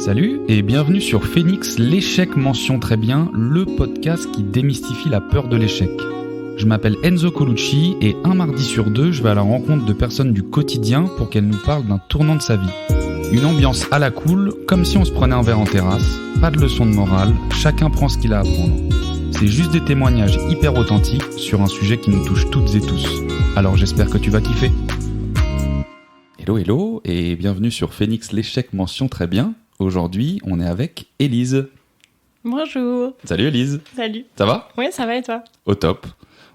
Salut et bienvenue sur Phoenix, l'échec mention très bien, le podcast qui démystifie la peur de l'échec. Je m'appelle Enzo Colucci et un mardi sur deux, je vais à la rencontre de personnes du quotidien pour qu'elles nous parlent d'un tournant de sa vie. Une ambiance à la cool, comme si on se prenait un verre en terrasse, pas de leçon de morale, chacun prend ce qu'il a à prendre. C'est juste des témoignages hyper authentiques sur un sujet qui nous touche toutes et tous. Alors j'espère que tu vas kiffer. Hello et bienvenue sur Phoenix, l'échec mention très bien. Aujourd'hui, on est avec Élise. Bonjour. Salut Élise. Salut. Ça va ? Oui, ça va et toi ? Au top.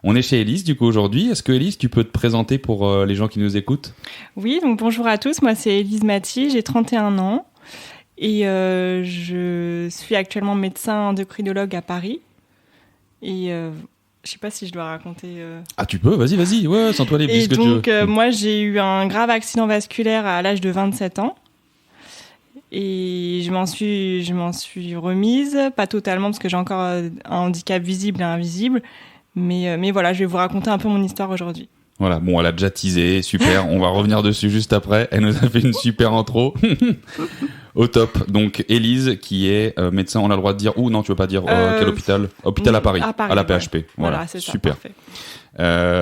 On est chez Élise du coup aujourd'hui. Est-ce que Élise, tu peux te présenter pour les gens qui nous écoutent ? Oui, donc bonjour à tous. Moi, c'est Élise Maty, j'ai 31 ans et je suis actuellement médecin endocrinologue à Paris. Et je sais pas si je dois raconter. Ah, tu peux, vas-y, ouais, sens-toi libre, dis ce que tu veux. Et donc, moi, j'ai eu un grave accident vasculaire à l'âge de 27 ans. Et je m'en suis remise, pas totalement parce que j'ai encore un handicap visible et invisible, mais voilà, je vais vous raconter un peu mon histoire aujourd'hui. Voilà, bon, elle a déjà teasé, super, on va revenir dessus juste après, elle nous a fait une super intro. Au top, donc Élise qui est médecin, on a le droit de dire, ou non, tu veux pas dire quel hôpital ? Hôpital à Paris, à la PHP, voilà c'est ça, super. Parfait.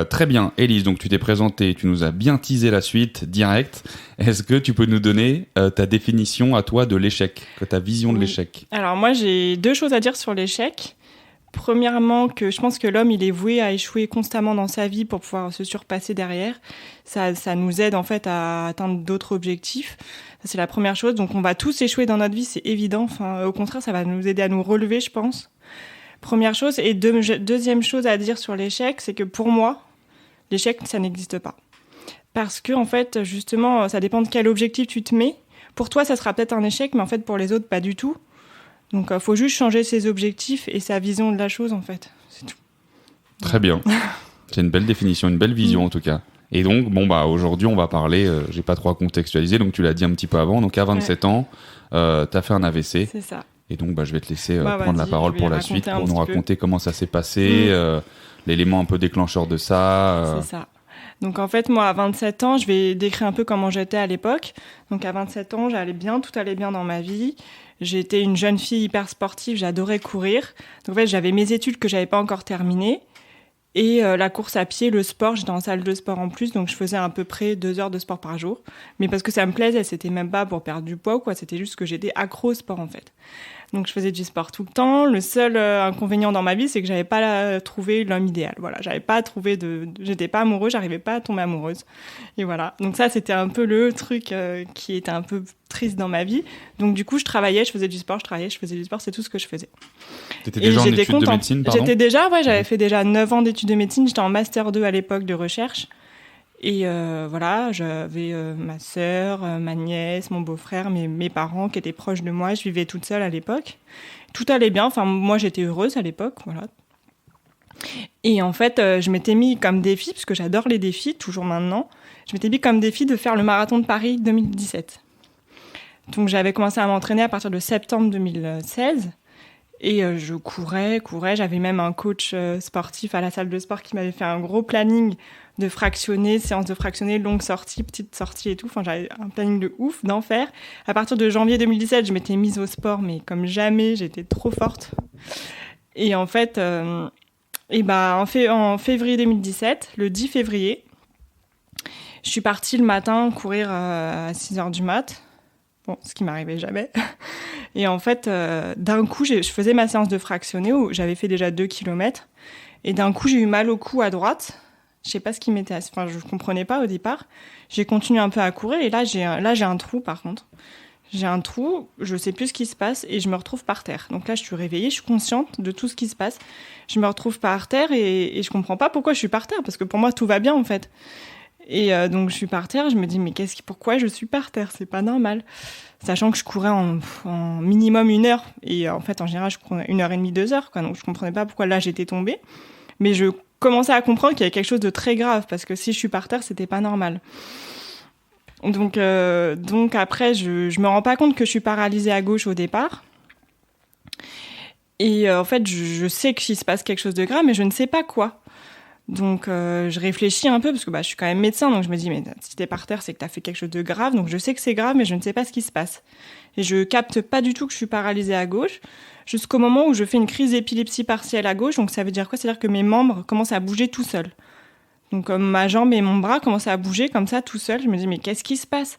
Très bien, Élise, donc tu t'es présentée, tu nous as bien teasé la suite, direct. Est-ce que tu peux nous donner ta définition à toi de l'échec, ta vision de l'échec ? Alors moi, j'ai deux choses à dire sur l'échec. Premièrement, que je pense que l'homme, il est voué à échouer constamment dans sa vie pour pouvoir se surpasser derrière. Ça nous aide en fait à atteindre d'autres objectifs. Ça, c'est la première chose. Donc on va tous échouer dans notre vie, c'est évident. Enfin, au contraire, ça va nous aider à nous relever, je pense. Première chose. Et deuxième chose à dire sur l'échec, c'est que pour moi, l'échec, ça n'existe pas. Parce que, en fait, justement, ça dépend de quel objectif tu te mets. Pour toi, ça sera peut-être un échec, mais en fait, pour les autres, pas du tout. Donc, il faut juste changer ses objectifs et sa vision de la chose, en fait. C'est tout. Très bien. C'est une belle définition, une belle vision, en tout cas. Et donc, aujourd'hui, on va parler, j'ai pas trop à contextualiser, donc tu l'as dit un petit peu avant. Donc, à 27 ans, t'as fait un AVC. C'est ça. Et donc, je vais te laisser prendre la parole pour la suite, pour nous raconter comment ça s'est passé, l'élément un peu déclencheur de ça. C'est ça. Donc, en fait, moi, à 27 ans, je vais décrire un peu comment j'étais à l'époque. Donc, à 27 ans, tout allait bien dans ma vie. J'étais une jeune fille hyper sportive, j'adorais courir. Donc, en fait, j'avais mes études que j'avais pas encore terminées. Et la course à pied, le sport, j'étais en salle de sport en plus, donc je faisais à peu près 2 heures de sport par jour. Mais parce que ça me plaisait, c'était même pas pour perdre du poids ou quoi, c'était juste que j'étais accro au sport en fait. Donc je faisais du sport tout le temps. Le seul inconvénient dans ma vie, c'est que j'avais pas trouvé l'homme idéal. Voilà, j'étais pas amoureuse, j'arrivais pas à tomber amoureuse. Et voilà. Donc ça, c'était un peu le truc qui était un peu triste dans ma vie. Donc du coup, je travaillais, je faisais du sport, c'est tout ce que je faisais. T'étais déjà en études de médecine, pardon ? J'avais fait déjà 9 ans d'études de médecine, j'étais en master 2 à l'époque de recherche. Et voilà, j'avais ma sœur, ma nièce, mon beau-frère, mes parents qui étaient proches de moi. Je vivais toute seule à l'époque. Tout allait bien. Enfin, moi, j'étais heureuse à l'époque, voilà. Et en fait, je m'étais mis comme défi, parce que j'adore les défis, toujours maintenant, je m'étais mis comme défi de faire le marathon de Paris 2017. Donc, j'avais commencé à m'entraîner à partir de septembre 2016. Et je courais. J'avais même un coach sportif à la salle de sport qui m'avait fait un gros planning de fractionner, séance de fractionner, longue sortie, petite sortie et tout. Enfin, j'avais un planning de ouf, d'enfer. À partir de janvier 2017, je m'étais mise au sport, mais comme jamais, j'étais trop forte. Et en fait, en février 2017, le 10 février, je suis partie le matin courir à 6h du mat'. Bon, ce qui m'arrivait jamais. Et en fait, d'un coup, je faisais ma séance de fractionné où j'avais fait déjà 2 kilomètres. Et d'un coup, j'ai eu mal au cou à droite. Je sais pas ce qui m'était... Enfin, je comprenais pas au départ. J'ai continué un peu à courir et là, j'ai un trou par contre. J'ai un trou, je sais plus ce qui se passe et je me retrouve par terre. Donc là, je suis réveillée, je suis consciente de tout ce qui se passe. Je me retrouve par terre et je comprends pas pourquoi je suis par terre parce que pour moi, tout va bien en fait. Et donc, je suis par terre, je me dis, mais pourquoi je suis par terre ? C'est pas normal. Sachant que je courais en minimum 1 heure. Et en fait, en général, je courais 1h30, 2 heures, quoi. Donc, je comprenais pas pourquoi là, j'étais tombée. Mais je commençais à comprendre qu'il y avait quelque chose de très grave. Parce que si je suis par terre, c'était pas normal. Donc après, je me rends pas compte que je suis paralysée à gauche au départ. Et en fait, je sais qu'il se passe quelque chose de grave, mais je ne sais pas quoi. Donc, je réfléchis un peu parce que je suis quand même médecin. Donc, je me dis, mais si t'es par terre, c'est que t'as fait quelque chose de grave. Donc, je sais que c'est grave, mais je ne sais pas ce qui se passe. Et je capte pas du tout que je suis paralysée à gauche jusqu'au moment où je fais une crise d'épilepsie partielle à gauche. Donc, ça veut dire quoi ? C'est-à-dire que mes membres commencent à bouger tout seuls. Donc, ma jambe et mon bras commencent à bouger comme ça tout seul. Je me dis, mais qu'est-ce qui se passe ?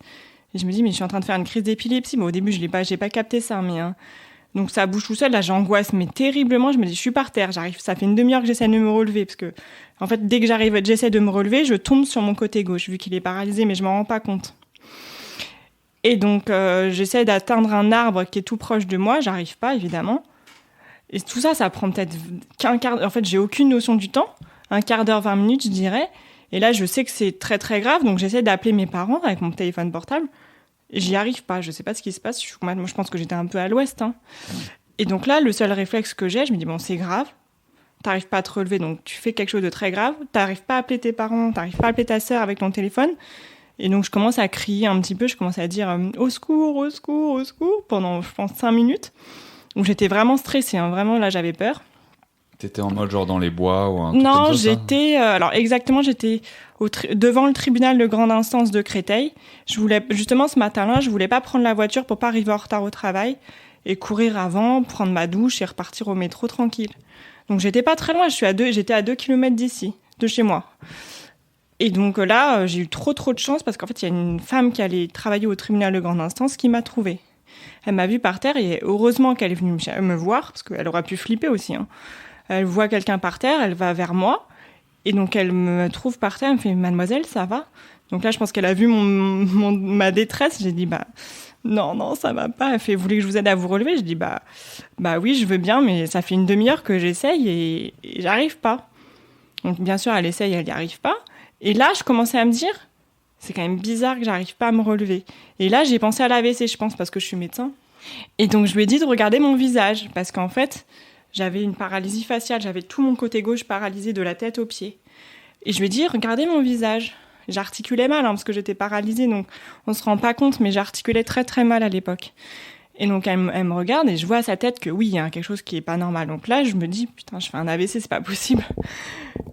Et je me dis, mais je suis en train de faire une crise d'épilepsie. Bon, au début, j'ai pas capté ça, mais... Donc ça bouge tout seul, là j'angoisse mais terriblement, je me dis je suis par terre, ça fait une demi-heure que j'essaie de me relever parce que en fait dès que j'essaie de me relever, je tombe sur mon côté gauche vu qu'il est paralysé mais je m'en rends pas compte. Et donc j'essaie d'atteindre un arbre qui est tout proche de moi, j'arrive pas évidemment. Et tout ça prend peut-être qu'un quart, en fait j'ai aucune notion du temps, un quart d'heure, 20 minutes je dirais. Et là je sais que c'est très très grave donc j'essaie d'appeler mes parents avec mon téléphone portable. J'y arrive pas, je sais pas ce qui se passe. Moi, je pense que j'étais un peu à l'ouest. Et donc là, le seul réflexe que j'ai, je me dis, bon, c'est grave. T'arrives pas à te relever, donc tu fais quelque chose de très grave. T'arrives pas à appeler tes parents, t'arrives pas à appeler ta sœur avec ton téléphone. Et donc, je commence à crier un petit peu, je commence à dire au secours, au secours, au secours, pendant, je pense, 5 minutes. Donc, j'étais vraiment stressée, vraiment, là, j'avais peur. T'étais en mode genre dans les bois ou un truc Non, comme ça, j'étais... alors, exactement, j'étais devant le tribunal de grande instance de Créteil. Justement, ce matin-là, je voulais pas prendre la voiture pour pas arriver en retard au travail et courir avant, prendre ma douche et repartir au métro tranquille. Donc, j'étais pas très loin, j'étais à 2 km d'ici, de chez moi. Et donc là, j'ai eu trop de chance parce qu'en fait, il y a une femme qui allait travailler au tribunal de grande instance qui m'a trouvée. Elle m'a vue par terre et heureusement qu'elle est venue me voir parce qu'elle aurait pu flipper aussi. Elle voit quelqu'un par terre, elle va vers moi. Et donc, elle me trouve par terre, elle me fait « Mademoiselle, ça va ?» Donc là, je pense qu'elle a vu ma détresse. J'ai dit « Non, ça va pas. » Elle fait « Vous voulez que je vous aide à vous relever ?» Je dis bah oui, je veux bien, mais ça fait une demi-heure que j'essaye et j'arrive pas. » Donc, bien sûr, elle essaye, elle n'y arrive pas. Et là, je commençais à me dire « C'est quand même bizarre que j'arrive pas à me relever. » Et là, j'ai pensé à l'AVC, je pense, parce que je suis médecin. Et donc, je lui ai dit de regarder mon visage, parce qu'en fait... J'avais une paralysie faciale, j'avais tout mon côté gauche paralysé de la tête aux pieds. Et je lui ai dit, regardez mon visage. J'articulais mal, parce que j'étais paralysée, donc on se rend pas compte, mais j'articulais très très mal à l'époque. Et donc elle me regarde et je vois à sa tête que oui, il y a quelque chose qui est pas normal. Donc là, je me dis, putain, je fais un AVC, c'est pas possible.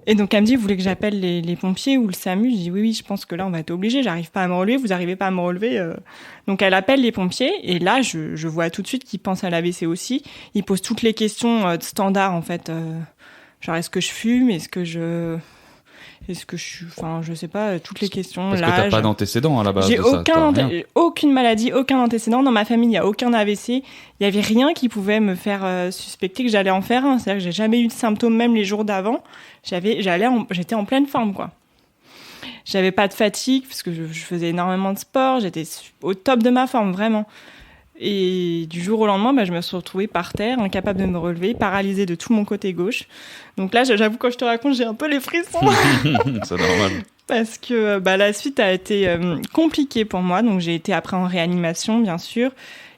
Et donc elle me dit, vous voulez que j'appelle les pompiers ou le SAMU ? Je dis, oui, je pense que là, on va être obligé, j'arrive pas à me relever, vous arrivez pas à me relever. Donc elle appelle les pompiers et là, je vois tout de suite qu'ils pensent à l'AVC aussi. Ils posent toutes les questions standards, en fait. Genre, est-ce que je fume ? Est-ce que je suis... Enfin, je sais pas, toutes les questions. Parce que t'as pas d'antécédents à la base. J'ai aucune maladie, aucun antécédent. Dans ma famille, il n'y a aucun AVC. Il n'y avait rien qui pouvait me faire suspecter que j'allais en faire un. C'est-à-dire que j'ai jamais eu de symptômes, même les jours d'avant. J'étais en pleine forme, quoi. J'avais pas de fatigue, parce que je faisais énormément de sport. J'étais au top de ma forme, vraiment. Et du jour au lendemain, je me suis retrouvée par terre, incapable de me relever, paralysée de tout mon côté gauche. Donc là, j'avoue, quand je te raconte, j'ai un peu les frissons. C'est normal. Parce que la suite a été compliquée pour moi. Donc j'ai été après en réanimation, bien sûr.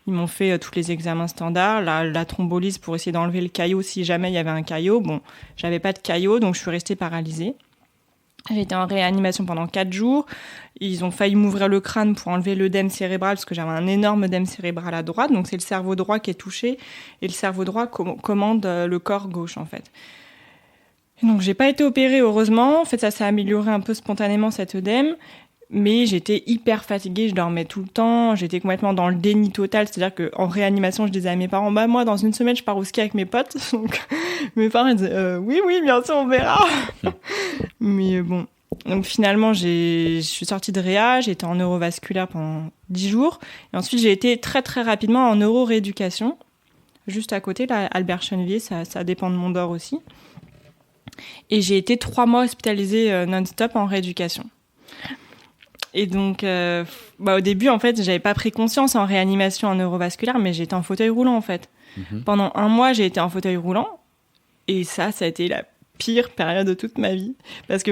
Ils m'ont fait tous les examens standards, la thrombolyse pour essayer d'enlever le caillot si jamais il y avait un caillot. Bon, j'avais pas de caillot, donc je suis restée paralysée. J'ai été en réanimation pendant 4 jours. Ils ont failli m'ouvrir le crâne pour enlever l'œdème cérébral parce que j'avais un énorme œdème cérébral à droite. Donc c'est le cerveau droit qui est touché et le cerveau droit commande le corps gauche, en fait. Et donc j'ai pas été opérée, heureusement. En fait, ça s'est amélioré un peu spontanément, cet œdème. Mais j'étais hyper fatiguée, je dormais tout le temps, j'étais complètement dans le déni total, c'est-à-dire qu'en réanimation, je disais à mes parents, moi, dans une semaine, je pars au ski avec mes potes. Donc, mes parents ils disaient, oui, bien sûr, on verra. Mais bon. Donc, finalement, je suis sortie de réa, j'ai été en neurovasculaire pendant 10 jours. Et ensuite, j'ai été très, très rapidement en neurorééducation. Juste à côté, là, Albert Chenevier, ça dépend de Mont-d'Or aussi. Et j'ai été 3 mois hospitalisée non-stop en rééducation. Et donc, au début, en fait, j'avais pas pris conscience en réanimation en neurovasculaire, mais j'étais en fauteuil roulant, en fait. Mm-hmm. Pendant 1 mois, j'ai été en fauteuil roulant. Et ça a été la pire période de toute ma vie. Parce que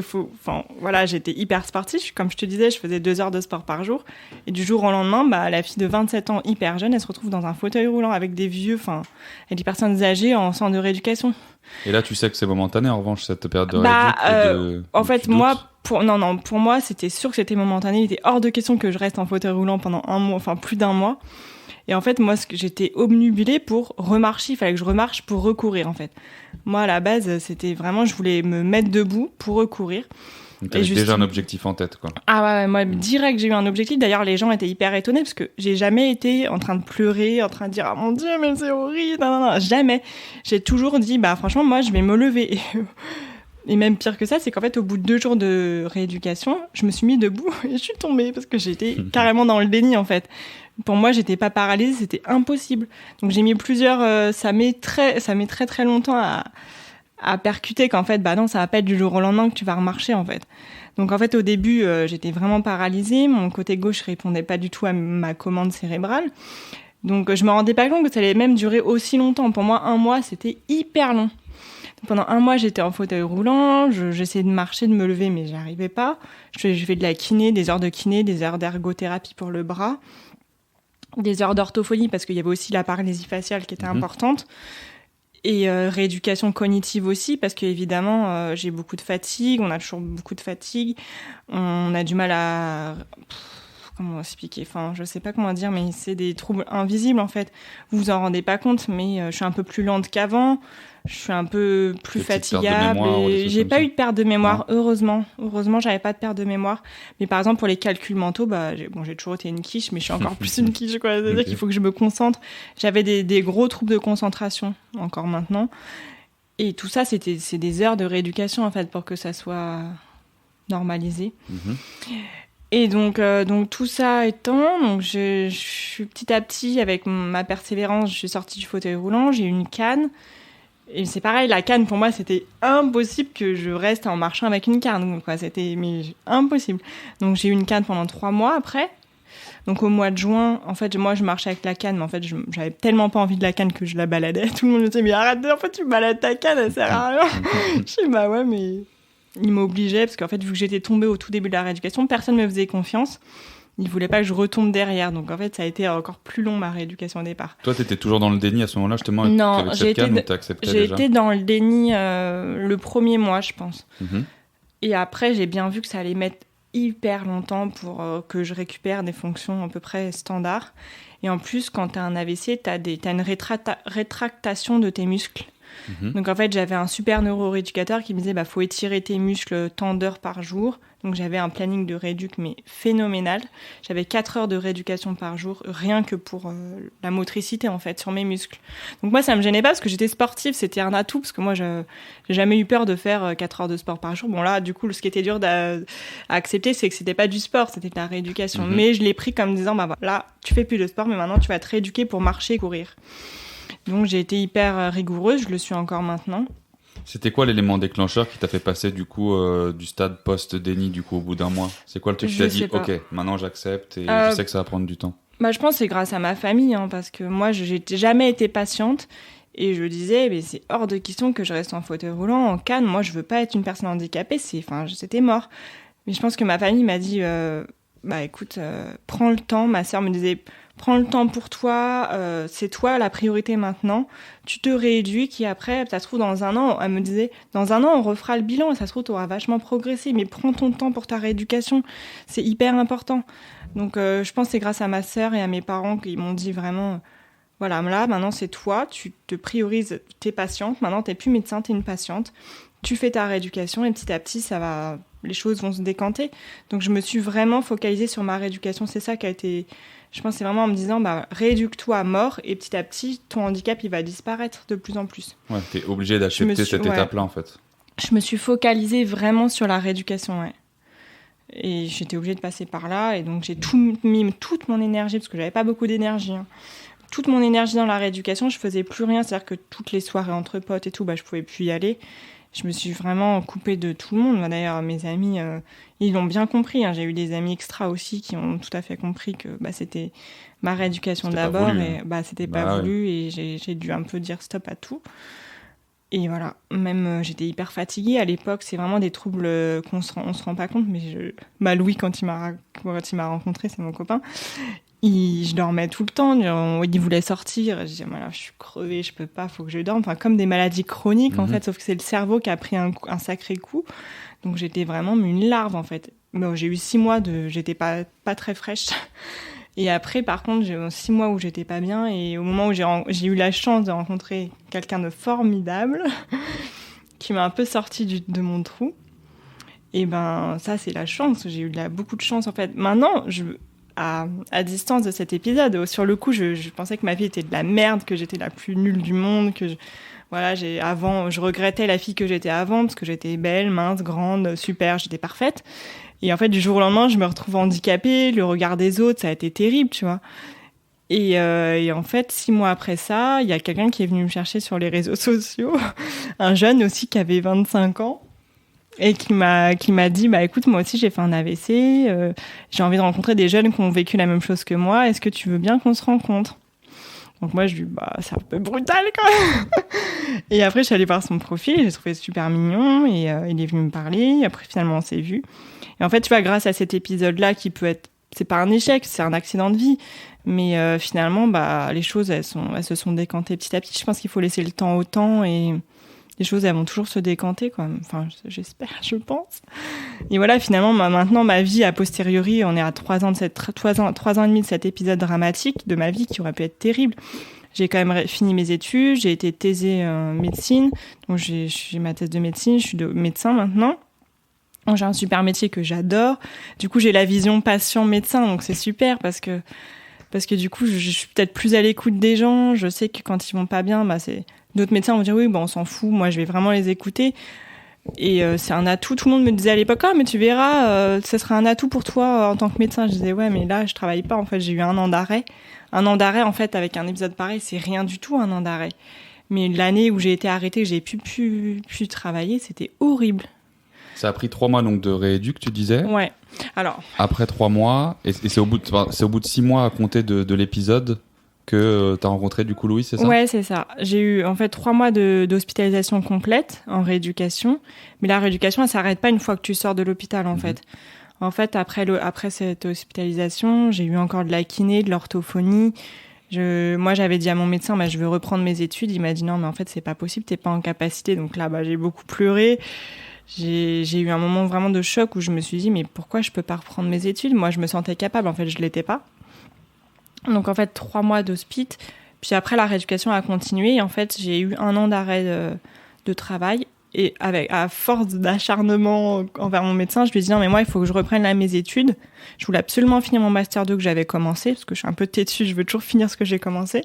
j'étais hyper sportive. Comme je te disais, je faisais 2 heures de sport par jour. Et du jour au lendemain, la fille de 27 ans, hyper jeune, elle se retrouve dans un fauteuil roulant avec des vieux, et des personnes âgées en centre de rééducation. Et là, tu sais que c'est momentané, en revanche, cette période de rééducation. En fait, moi, pour moi, c'était sûr que c'était momentané. Il était hors de question que je reste en fauteuil roulant pendant un mois, enfin plus d'un mois. Et en fait, moi, j'étais obnubilée pour remarcher. Il fallait que je remarche pour recourir, en fait. Moi, à la base, c'était vraiment, je voulais me mettre debout pour recourir. Donc, t'avais déjà un objectif en tête, quoi. Ah ouais, moi, direct, j'ai eu un objectif. D'ailleurs, les gens étaient hyper étonnés parce que j'ai jamais été en train de pleurer, en train de dire « Ah mon Dieu, mais c'est horrible !» Non, jamais. J'ai toujours dit « Bah franchement, moi, je vais me lever. » Et même pire que ça, c'est qu'en fait, au bout de 2 jours de rééducation, je me suis mis debout et je suis tombée parce que j'étais carrément dans le déni, en fait. Pour moi, j'étais pas paralysée, c'était impossible. Donc j'ai mis ça met très longtemps à percuter qu'en fait, bah non, ça va pas être du jour au lendemain que tu vas remarcher, en fait. Donc en fait, au début, j'étais vraiment paralysée. Mon côté gauche répondait pas du tout à ma commande cérébrale. Donc je me rendais pas compte que ça allait même durer aussi longtemps. Pour moi, 1 mois, c'était hyper long. Pendant 1 mois, j'étais en fauteuil roulant, j'essayais de marcher, de me lever, mais j'arrivais pas. Je fais de la kiné, des heures de kiné, des heures d'ergothérapie pour le bras, des heures d'orthophonie, parce qu'il y avait aussi la paralysie faciale qui était importante, et rééducation cognitive aussi, parce qu'évidemment, j'ai beaucoup de fatigue, on a toujours beaucoup de fatigue, on a du mal à... Comment expliquer ? Enfin, je sais pas comment dire, mais c'est des troubles invisibles, en fait. Vous vous en rendez pas compte, mais je suis un peu plus lente qu'avant. Je suis un peu plus fatigable. J'ai pas eu de perte de mémoire, heureusement. Heureusement, j'avais pas de perte de mémoire. Mais par exemple, pour les calculs mentaux, j'ai toujours été une quiche, mais je suis encore plus une quiche, quoi. C'est-à-dire qu'il faut que je me concentre. J'avais des gros troubles de concentration, encore maintenant. Et tout ça, c'est des heures de rééducation, en fait, pour que ça soit normalisé. Et donc tout ça étant, donc je suis petit à petit, avec ma persévérance, je suis sortie du fauteuil roulant, j'ai eu une canne. Et c'est pareil, la canne, pour moi, c'était impossible que je reste en marchant avec une canne, quoi. C'était impossible. Donc j'ai eu une canne pendant 3 mois après. Donc au mois de juin, en fait, moi, je marchais avec la canne, mais en fait, j'avais tellement pas envie de la canne que je la baladais. Tout le monde me disait, mais arrête, en fait, tu balades ta canne, elle sert à rien. Je dis, bah ouais, mais... Il m'obligeait, parce qu'en fait, vu que j'étais tombée au tout début de la rééducation, personne ne me faisait confiance. Il voulait pas que je retombe derrière. Donc, en fait, ça a été encore plus long, ma rééducation au départ. Toi, t'étais toujours dans le déni à ce moment-là, justement, non, avec cette canne, ou t'as accepté déjà ? J'ai été dans le déni le 1er mois, je pense. Et après, j'ai bien vu que ça allait mettre hyper longtemps pour que je récupère des fonctions à peu près standards. Et en plus, quand t'as un AVC, t'as une rétractation de tes muscles. Donc en fait, j'avais un super neurorééducateur qui me disait faut étirer tes muscles tant d'heures par jour. Donc j'avais un planning de rééduc mais phénoménal. J'avais 4 heures de rééducation par jour, rien que pour la motricité en fait sur mes muscles. Donc moi ça me gênait pas parce que j'étais sportive, c'était un atout parce que moi j'ai jamais eu peur de faire 4 heures de sport par jour. Bon là du coup ce qui était dur à accepter c'est que c'était pas du sport, c'était de la rééducation. Mais je l'ai pris comme disant voilà, tu fais plus de sport mais maintenant tu vas te rééduquer pour marcher et courir. Donc j'ai été hyper rigoureuse, je le suis encore maintenant. C'était quoi l'élément déclencheur qui t'a fait passer du coup du stade post-déni du coup au bout d'un mois ? C'est quoi le truc qui t'a dit ok, maintenant j'accepte et je sais que ça va prendre du temps ? Je pense que c'est grâce à ma famille, parce que moi j'ai jamais été patiente et je disais mais c'est hors de question que je reste en fauteuil roulant, en canne, moi je veux pas être une personne handicapée, c'était mort. Mais je pense que ma famille m'a dit écoute, prends le temps, ma sœur me disait prends le temps pour toi, c'est toi la priorité maintenant. Tu te rééduques et après, ça se trouve dans 1 an, elle me disait, dans 1 an, on refera le bilan et ça se trouve, tu auras vachement progressé, mais prends ton temps pour ta rééducation, c'est hyper important. Donc je pense que c'est grâce à ma sœur et à mes parents qui m'ont dit vraiment, voilà, là, maintenant c'est toi, tu te priorises, t'es patiente, maintenant t'es plus médecin, t'es une patiente, tu fais ta rééducation et petit à petit, les choses vont se décanter. Donc je me suis vraiment focalisée sur ma rééducation, c'est ça qui a été... Je pense que c'est vraiment en me disant, rééduque-toi à mort et petit à petit, ton handicap, il va disparaître de plus en plus. Ouais, t'es obligée d'accepter cette étape-là, en fait. Je me suis focalisée vraiment sur la rééducation, ouais. Et j'étais obligée de passer par là. Et donc, j'ai mis toute mon énergie, parce que j'avais pas beaucoup d'énergie, toute mon énergie dans la rééducation. Je faisais plus rien. C'est-à-dire que toutes les soirées entre potes et tout, je pouvais plus y aller. Je me suis vraiment coupée de tout le monde. D'ailleurs, mes amis, ils l'ont bien compris. J'ai eu des amis extra aussi qui ont tout à fait compris que c'était ma rééducation d'abord. Et c'était pas voulu. Et j'ai dû un peu dire stop à tout. Et voilà. Même, j'étais hyper fatiguée. À l'époque, c'est vraiment des troubles on se rend pas compte. Mais Louis, quand il m'a rencontré, c'est mon copain, je dormais tout le temps, il voulait sortir, je disais je suis crevée, je peux pas, faut que je dorme, comme des maladies chroniques en fait, sauf que c'est le cerveau qui a pris un sacré coup. Donc j'étais vraiment une larve en fait. Bon, j'ai eu 6 mois j'étais pas très fraîche. Et après, par contre, j'ai eu 6 mois où j'étais pas bien. Et au moment où j'ai eu la chance de rencontrer quelqu'un de formidable, qui m'a un peu sorti de mon trou, et ben ça, c'est la chance. J'ai eu beaucoup de chance en fait. Maintenant, à distance de cet épisode, sur le coup, je pensais que ma vie était de la merde, que j'étais la plus nulle du monde, voilà, je regrettais la fille que j'étais avant parce que j'étais belle, mince, grande, super, j'étais parfaite. Et en fait, du jour au lendemain, je me retrouve handicapée, le regard des autres, ça a été terrible, tu vois. Et en fait, 6 mois après ça, il y a quelqu'un qui est venu me chercher sur les réseaux sociaux, un jeune aussi qui avait 25 ans, et qui m'a dit, bah écoute, moi aussi j'ai fait un AVC, j'ai envie de rencontrer des jeunes qui ont vécu la même chose que moi, est-ce que tu veux bien qu'on se rencontre ? Donc moi, je lui dis, bah, c'est un peu brutal, quand même. Et après, je suis allée voir son profil, j'ai trouvé super mignon, et il est venu me parler, après, finalement, on s'est vus. Et en fait, tu vois, grâce à cet épisode-là, qui peut être, c'est pas un échec, c'est un accident de vie, mais finalement, bah, les choses, elles se sont décantées petit à petit. Je pense qu'il faut laisser le temps au temps, et les choses, elles vont toujours se décanter, quoi. Enfin, j'espère, je pense. Et voilà, finalement, maintenant, ma vie, a posteriori, on est à 3 ans et demi de cet épisode dramatique de ma vie qui aurait pu être terrible. J'ai quand même fini mes études, j'ai été thésée en médecine, donc j'ai ma thèse de médecine, je suis médecin maintenant. Donc, j'ai un super métier que j'adore. Du coup, j'ai la vision patient-médecin, donc c'est super parce que du coup, je suis peut-être plus à l'écoute des gens. Je sais que quand ils vont pas bien, bah d'autres médecins vont dire oui, bah on s'en fout. Moi, je vais vraiment les écouter. Et c'est un atout. Tout le monde me disait à l'époque, ah mais tu verras, ce sera un atout pour toi en tant que médecin. Je disais ouais, mais là, je travaille pas. En fait, j'ai eu un an d'arrêt. Un an d'arrêt, en fait, avec un épisode pareil, c'est rien du tout un an d'arrêt. Mais l'année où j'ai été arrêtée, que j'ai pu travailler, c'était horrible. Ça a pris 3 mois donc de rééduc, tu disais. Ouais. Alors. Après 3 mois, et c'est au bout de 6 mois à compter de l'épisode que tu as rencontré du coup Louis, c'est ça ? Ouais, c'est ça. J'ai eu en fait 3 mois d'hospitalisation complète en rééducation. Mais la rééducation, elle s'arrête pas une fois que tu sors de l'hôpital en fait. En fait, après cette hospitalisation, j'ai eu encore de la kiné, de l'orthophonie. Moi, j'avais dit à mon médecin, bah, je veux reprendre mes études. Il m'a dit non, mais en fait, c'est pas possible, t'es pas en capacité. Donc là, bah, j'ai beaucoup pleuré. J'ai eu un moment vraiment de choc où je me suis dit, mais pourquoi je peux pas reprendre mes études ? Moi, je me sentais capable. En fait, je l'étais pas. Donc, en fait, 3 mois d'hospice. Puis après, la rééducation a continué. Et en fait, j'ai eu 1 an d'arrêt de travail. Et à force d'acharnement envers mon médecin, je lui ai dit non, mais moi, il faut que je reprenne là mes études. Je voulais absolument finir mon Master 2 que j'avais commencé, parce que je suis un peu têtue, je veux toujours finir ce que j'ai commencé.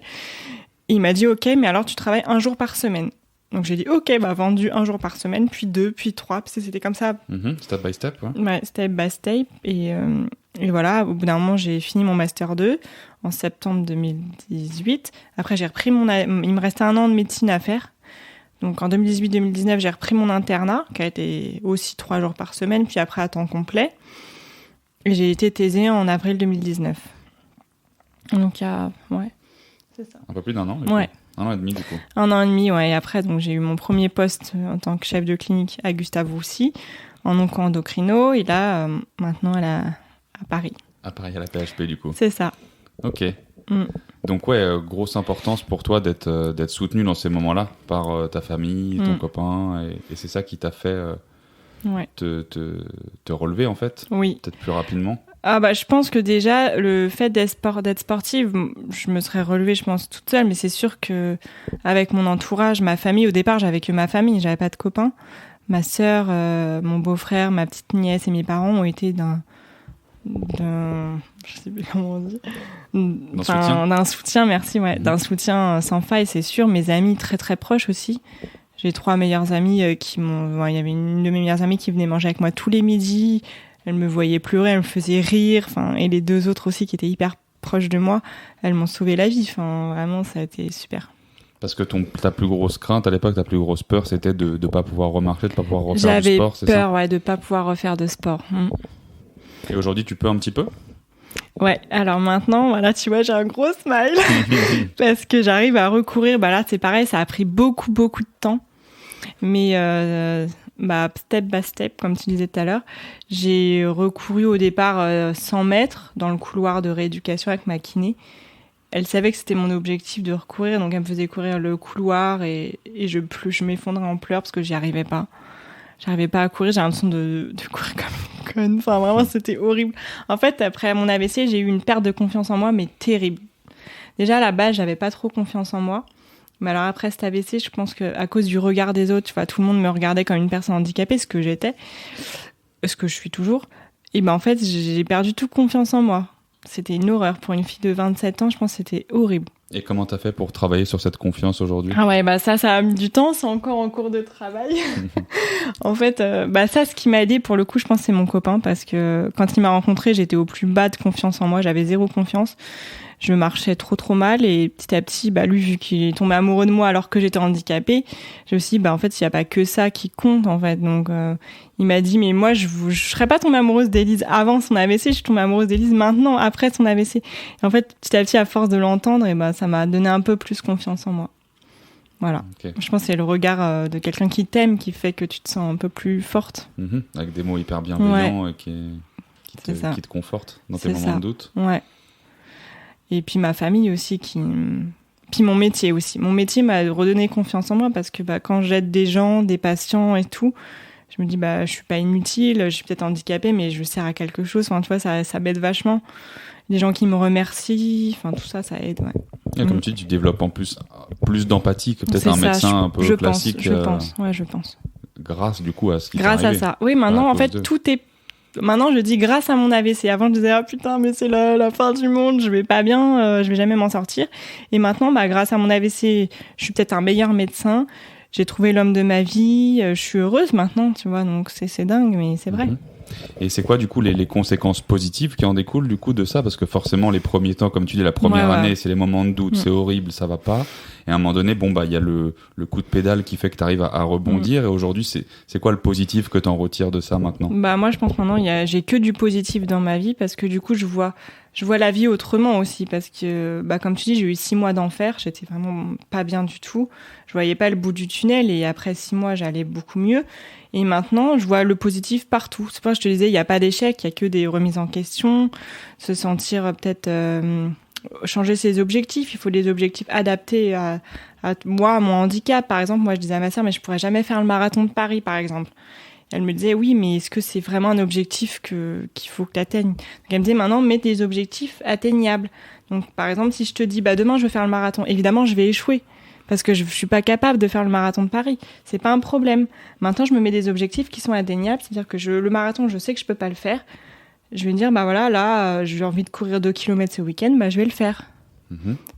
Et il m'a dit, ok, mais alors tu travailles 1 jour par semaine. Donc j'ai dit, ok, bah vendu 1 jour par semaine, puis 2, puis 3, parce que c'était comme ça. Step by step, ouais. Ouais, step by step. Et voilà, au bout d'un moment, j'ai fini mon Master 2 en septembre 2018. Après, j'ai repris il me restait 1 an de médecine à faire. Donc en 2018-2019, j'ai repris mon internat, qui a été aussi 3 jours par semaine, puis après à temps complet. Et j'ai été thésée en avril 2019. Donc il y a... Ouais, c'est ça. Un peu plus d'1 an, ouais. 1 an et demi, du coup. 1 an et demi, ouais. Et après, donc, j'ai eu mon premier poste en tant que chef de clinique à Gustave Roussy, en onco-endocrino. Et là, maintenant, elle est à Paris. À Paris, à la PHP, du coup. C'est ça. Ok. Donc, ouais, grosse importance pour toi d'être soutenu dans ces moments-là par ta famille, ton copain. Et c'est ça qui t'a fait te relever, en fait. Oui. Peut-être plus rapidement. Ah bah, je pense que déjà, le fait d'être sportive, je me serais relevée, je pense, toute seule. Mais c'est sûr que avec mon entourage, ma famille, au départ, j'avais que ma famille, j'avais pas de copains. Ma sœur, mon beau-frère, ma petite nièce et mes parents ont été d'un je sais plus comment on dit. D'un soutien, merci, ouais. D'un soutien sans faille, c'est sûr. Mes amis très très proches aussi. J'ai 3 meilleures amies il y avait une de mes meilleures amies qui venait manger avec moi tous les midis. Elle me voyait pleurer, elle me faisait rire. Et les 2 autres aussi qui étaient hyper proches de moi, elles m'ont sauvé la vie. Vraiment, ça a été super. Parce que ta plus grosse crainte à l'époque, ta plus grosse peur, c'était de ne pas pouvoir remarcher, de ne pas pouvoir refaire du sport, c'est ça ? J'avais peur, de ne pas pouvoir refaire de sport. Et aujourd'hui, tu peux un petit peu ? Ouais, alors maintenant, voilà, tu vois, j'ai un gros smile parce que j'arrive à recourir. Bah là, c'est pareil, ça a pris beaucoup, beaucoup de temps. Mais step by step, comme tu disais tout à l'heure, j'ai recouru au départ 100 mètres dans le couloir de rééducation avec ma kiné. Elle savait que c'était mon objectif de recourir, donc elle me faisait courir le couloir et je m'effondrais en pleurs parce que j'y arrivais pas. J'arrivais pas à courir, j'ai l'impression de courir comme une conne. Enfin, vraiment, c'était horrible. En fait, après mon AVC, j'ai eu une perte de confiance en moi, mais terrible. Déjà, à la base, j'avais pas trop confiance en moi. Mais alors après cet AVC, je pense qu'à cause du regard des autres, tu vois, tout le monde me regardait comme une personne handicapée, ce que j'étais, ce que je suis toujours. Et ben en fait, j'ai perdu toute confiance en moi. C'était une horreur. Pour une fille de 27 ans, je pense que c'était horrible. Et comment t'as fait pour travailler sur cette confiance aujourd'hui ? Ah ouais, bah ça a mis du temps, c'est encore en cours de travail. En fait, ça, ce qui m'a aidé pour le coup, je pense, c'est mon copain, parce que quand il m'a rencontrée, j'étais au plus bas de confiance en moi, j'avais zéro confiance. Je marchais trop mal, et petit à petit, lui, vu qu'il est tombé amoureux de moi alors que j'étais handicapée, je me suis dit, en fait, il n'y a pas que ça qui compte, en fait. Donc, il m'a dit, mais moi, je serais pas tombée amoureuse d'Élise avant son AVC, je suis tombée amoureuse d'Élise maintenant, après son AVC. Et en fait, petit à petit, à force de l'entendre, et ça m'a donné un peu plus confiance en moi. Voilà. Okay. Je pense que c'est le regard de quelqu'un qui t'aime qui fait que tu te sens un peu plus forte. Avec des mots hyper bienveillants et qui te confortent dans tes moments de doute. Ouais. Et puis ma famille aussi, puis mon métier aussi. Mon métier m'a redonné confiance en moi, parce que quand j'aide des gens, des patients et tout, je me dis je suis pas inutile, je suis peut-être handicapée, mais je sers à quelque chose. Enfin, tu vois, ça m'aide vachement. Les gens qui me remercient, enfin tout ça aide. Ouais. Et comme tu dis, tu développes en plus d'empathie que peut-être un médecin un peu classique. Je pense. Grâce du coup à ce qui t'est arrivé. Grâce à ça. Oui, maintenant en fait tout est. Maintenant, je dis grâce à mon AVC. Avant, je disais, ah putain, mais c'est la fin du monde, je vais pas bien, je vais jamais m'en sortir. Et maintenant, grâce à mon AVC, je suis peut-être un meilleur médecin. J'ai trouvé l'homme de ma vie, je suis heureuse maintenant, tu vois, donc c'est dingue, mais c'est vrai. Et c'est quoi, du coup, les conséquences positives qui en découlent, du coup, de ça ? Parce que forcément, les premiers temps, comme tu dis, la première année, c'est les moments de doute, c'est horrible, ça va pas. Et à un moment donné, il y a le coup de pédale qui fait que tu arrives à rebondir. Et aujourd'hui, c'est quoi le positif que tu en retires de ça maintenant ? Moi, je pense maintenant, j'ai que du positif dans ma vie, parce que du coup, je vois la vie autrement aussi, parce que, comme tu dis, j'ai eu 6 mois d'enfer, j'étais vraiment pas bien du tout. Je voyais pas le bout du tunnel, et après 6 mois, j'allais beaucoup mieux. Et maintenant, je vois le positif partout. C'est pour ça que je te disais, il n'y a pas d'échec, il y a que des remises en question, se sentir peut-être changer ses objectifs. Il faut des objectifs adaptés à moi, à mon handicap. Par exemple, moi, je disais à ma sœur, mais je pourrais jamais faire le marathon de Paris, par exemple. Elle me disait, oui, mais est-ce que c'est vraiment un objectif qu'il faut que tu atteignes ? Donc, elle me disait, maintenant, mets des objectifs atteignables. Donc, par exemple, si je te dis, demain, je veux faire le marathon, évidemment, je vais échouer. Parce que je suis pas capable de faire le marathon de Paris. C'est pas un problème. Maintenant, je me mets des objectifs qui sont atteignables. C'est-à-dire que le marathon, je sais que je peux pas le faire. Je vais me dire, j'ai envie de courir 2 km ce week-end, je vais le faire.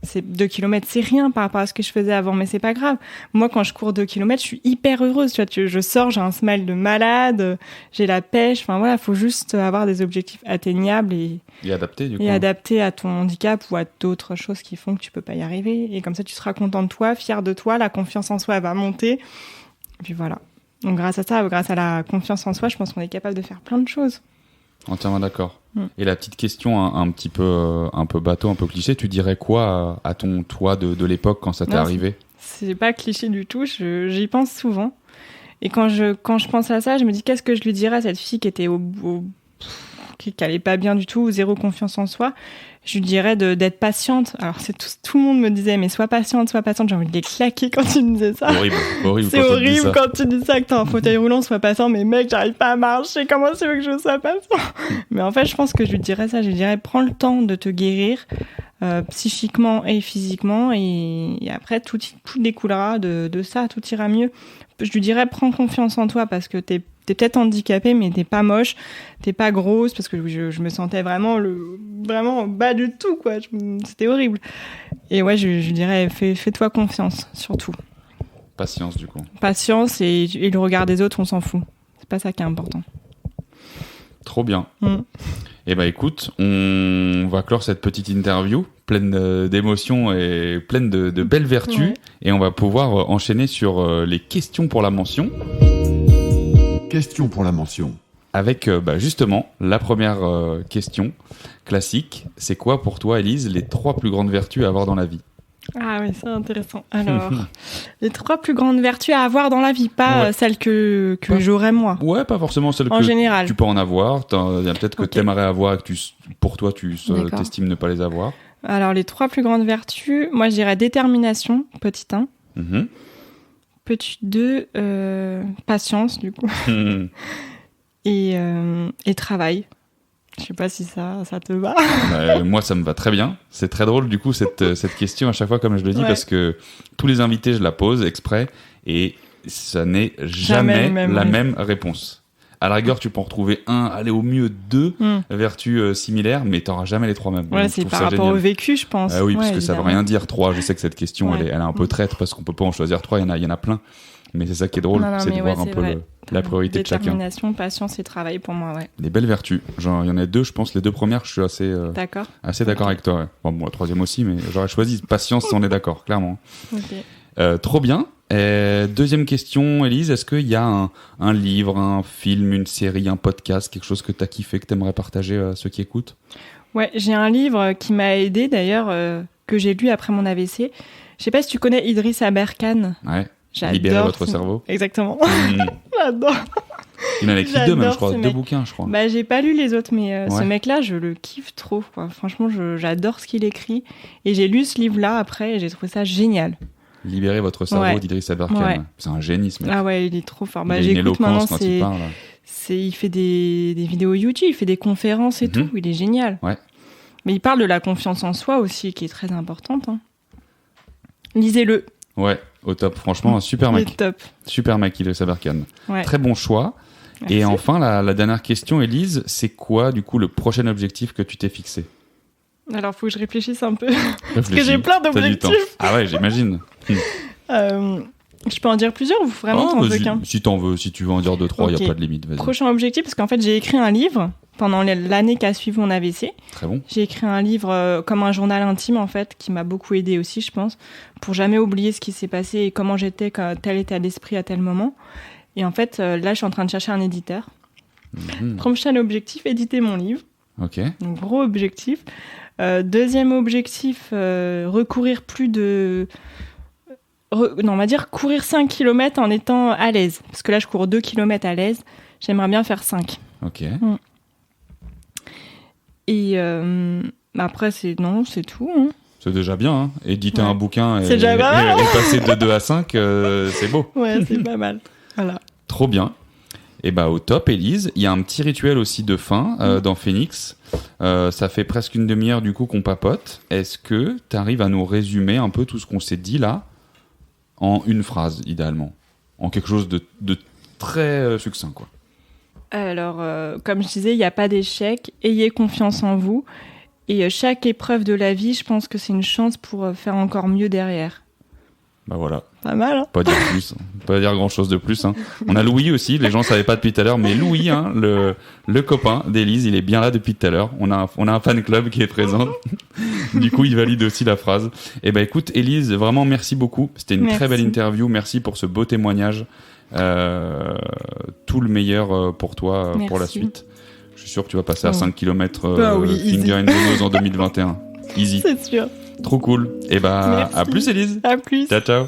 C'est 2 km, c'est rien par rapport à ce que je faisais avant, mais c'est pas grave. Moi, quand je cours 2 km, je suis hyper heureuse. Tu vois, je sors, j'ai un smile de malade, j'ai la pêche. Enfin voilà, faut juste avoir des objectifs atteignables et adaptés, du coup. Et adaptés à ton handicap ou à d'autres choses qui font que tu peux pas y arriver. Et comme ça, tu seras content de toi, fier de toi, la confiance en soi elle va monter. Et puis voilà. Donc grâce à ça, grâce à la confiance en soi, je pense qu'on est capable de faire plein de choses. Entièrement d'accord. Et la petite question un peu bateau, un peu cliché, tu dirais quoi à ton toi de l'époque quand ça t'est arrivé ? C'est pas cliché du tout, j'y pense souvent. Et quand je pense à ça, je me dis qu'est-ce que je lui dirais à cette fille qui était qui allait pas bien du tout, zéro confiance en soi. Je lui dirais d'être patiente. Alors tout le monde me disait mais sois patiente. J'ai envie de les claquer quand tu me disais ça. Horrible. C'est horrible quand tu dis ça, que t'es en fauteuil roulant, sois patient. Mais mec, j'arrive pas à marcher. Comment tu veux que je sois patient ? Mais en fait, je pense que je lui dirais ça. Je lui dirais prends le temps de te guérir psychiquement et physiquement, et après tout découlera de ça, tout ira mieux. Je lui dirais prends confiance en toi, parce que t'es peut-être handicapée, mais t'es pas moche, t'es pas grosse, parce que je me sentais vraiment en bas du tout, quoi. C'était horrible. Et ouais, je dirais, fais-toi confiance, surtout. Patience, du coup. Patience, et le regard des autres, on s'en fout. C'est pas ça qui est important. Trop bien. Eh ben écoute, on va clore cette petite interview pleine d'émotions et pleine de belles vertus, ouais. Et on va pouvoir enchaîner sur les questions pour la mention. Question pour la mention. Avec justement la première question classique. C'est quoi pour toi, Élise, les 3 plus grandes vertus à avoir dans la vie ? Ah oui, c'est intéressant. Alors, les 3 plus grandes vertus à avoir dans la vie, pas celles que j'aurais moi. Ouais, pas forcément celles en général. Tu peux en avoir. Il y a peut-être que tu aimerais avoir et que pour toi, tu t'estimes ne pas les avoir. Alors, les 3 plus grandes vertus, moi je dirais détermination, petit 1. Petit 2, patience, du coup. Et travail. Je sais pas si ça te va. Moi, ça me va très bien. C'est très drôle, du coup, cette question à chaque fois, comme je le dis, parce que tous les invités, je la pose exprès et ça n'est jamais la même réponse. À la rigueur, tu peux en retrouver aller au mieux 2 vertus similaires, mais t'auras jamais les 3 mêmes. Ouais, c'est par rapport au vécu, je pense. Oui, parce que évidemment. ça veut rien dire 3. Je sais que cette question, elle est un peu traite parce qu'on peut pas en choisir 3. Il y en a plein. Mais c'est ça qui est drôle, c'est de voir un peu la priorité de chacun. Détermination, patience et travail pour moi, ouais. Des belles vertus. Genre, il y en a 2, je pense. Les 2 premières, je suis assez d'accord avec toi. Ouais. Bon, moi, la 3e aussi, mais j'aurais choisi patience si on est d'accord, clairement. Ok. Trop bien. 2e question, Élise. Est-ce qu'il y a un livre, un film, une série, un podcast, quelque chose que tu as kiffé, que tu aimerais partager à ceux qui écoutent ? Ouais, j'ai un livre qui m'a aidé d'ailleurs, que j'ai lu après mon AVC. Je sais pas si tu connais Idriss Aberkane. Ouais. J'adore. Libérer votre cerveau. Exactement. J'adore. Il en a écrit 2 même, je crois. 2 bouquins, je crois. Bah, j'ai pas lu les autres, mais ce mec-là, je le kiffe trop, quoi. Franchement, j'adore ce qu'il écrit. Et j'ai lu ce livre-là après et j'ai trouvé ça génial. Libérer votre cerveau d'Idriss Aberkane. Ouais. C'est un génie, ce mec. Ah ouais, il est trop fort. Il a une éloquence quand il parle. Il fait des vidéos YouTube, il fait des conférences et tout. Il est génial. Ouais. Mais il parle de la confiance en soi aussi, qui est très importante. Hein. Lisez-le. Ouais, au top. Franchement, un super mec. Top. Super mec, Idriss Aberkane. Ouais. Très bon choix. Merci. Et enfin, la dernière question, Élise, c'est quoi, du coup, le prochain objectif que tu t'es fixé ? Alors, faut que je réfléchisse un peu. Parce que j'ai plein d'objectifs. Ah ouais, j'imagine. Je peux en dire plusieurs ou vraiment t'en veux qu'un ? Si t'en veux, si tu veux en dire 2-3, il n'y a pas de limite. Vas-y. Prochain objectif, parce qu'en fait, j'ai écrit un livre pendant l'année qui a suivi mon AVC. Très bon. J'ai écrit un livre comme un journal intime, en fait, qui m'a beaucoup aidé aussi, je pense, pour jamais oublier ce qui s'est passé et comment j'étais, tel état d'esprit à tel moment. Et en fait, là, je suis en train de chercher un éditeur. Prochain objectif, éditer mon livre. Ok. Donc, gros objectif. Deuxième objectif, recourir plus de... on va dire courir 5 km en étant à l'aise. Parce que là, je cours 2 km à l'aise. J'aimerais bien faire 5. Ok. Et après, c'est tout. Hein. C'est déjà bien. Hein. Éditer un bouquin et passer de 2 à 5, c'est beau. Ouais, c'est pas mal. Voilà. Trop bien. Et bah au top, Élise. Il y a un petit rituel aussi de fin dans Phoenix. Ça fait presque une demi-heure du coup qu'on papote. Est-ce que tu arrives à nous résumer un peu tout ce qu'on s'est dit là en une phrase, idéalement, en quelque chose de très succinct, quoi. Alors, comme je disais, il n'y a pas d'échec. Ayez confiance en vous. Et chaque épreuve de la vie, je pense que c'est une chance pour faire encore mieux derrière. Bah voilà. Pas mal, hein ? Pas dire plus. Pas dire grand-chose de plus. Hein. On a Louis aussi. Les gens ne savaient pas depuis tout à l'heure, mais Louis, hein, le copain d'Élise, il est bien là depuis tout à l'heure. On a un fan club qui est présent. Du coup, il valide aussi la phrase. Et ben écoute, Élise, vraiment merci beaucoup. C'était une très belle interview. Merci pour ce beau témoignage. Tout le meilleur pour toi, pour la suite. Je suis sûr que tu vas passer à 5 km Finger in the Nose en 2021. Easy. C'est sûr. Trop cool. Et bah, à plus, Élise. À plus. Ciao, ciao.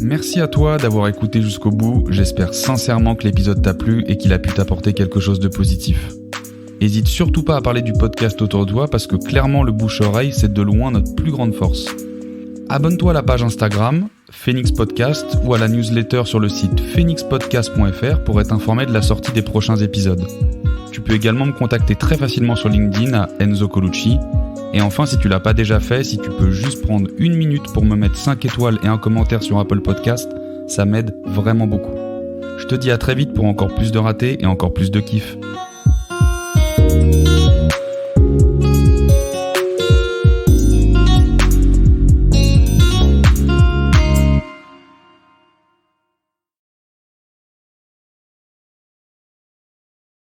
Merci à toi d'avoir écouté jusqu'au bout. J'espère sincèrement que l'épisode t'a plu et qu'il a pu t'apporter quelque chose de positif. Hésite surtout pas à parler du podcast autour de toi parce que clairement le bouche-oreille, c'est de loin notre plus grande force. Abonne-toi à la page Instagram, Phoenix Podcast, ou à la newsletter sur le site phoenixpodcast.fr pour être informé de la sortie des prochains épisodes. Tu peux également me contacter très facilement sur LinkedIn à Enzo Colucci. Et enfin, si tu l'as pas déjà fait, si tu peux juste prendre 1 minute pour me mettre 5 étoiles et un commentaire sur Apple Podcast, ça m'aide vraiment beaucoup. Je te dis à très vite pour encore plus de ratés et encore plus de kiff.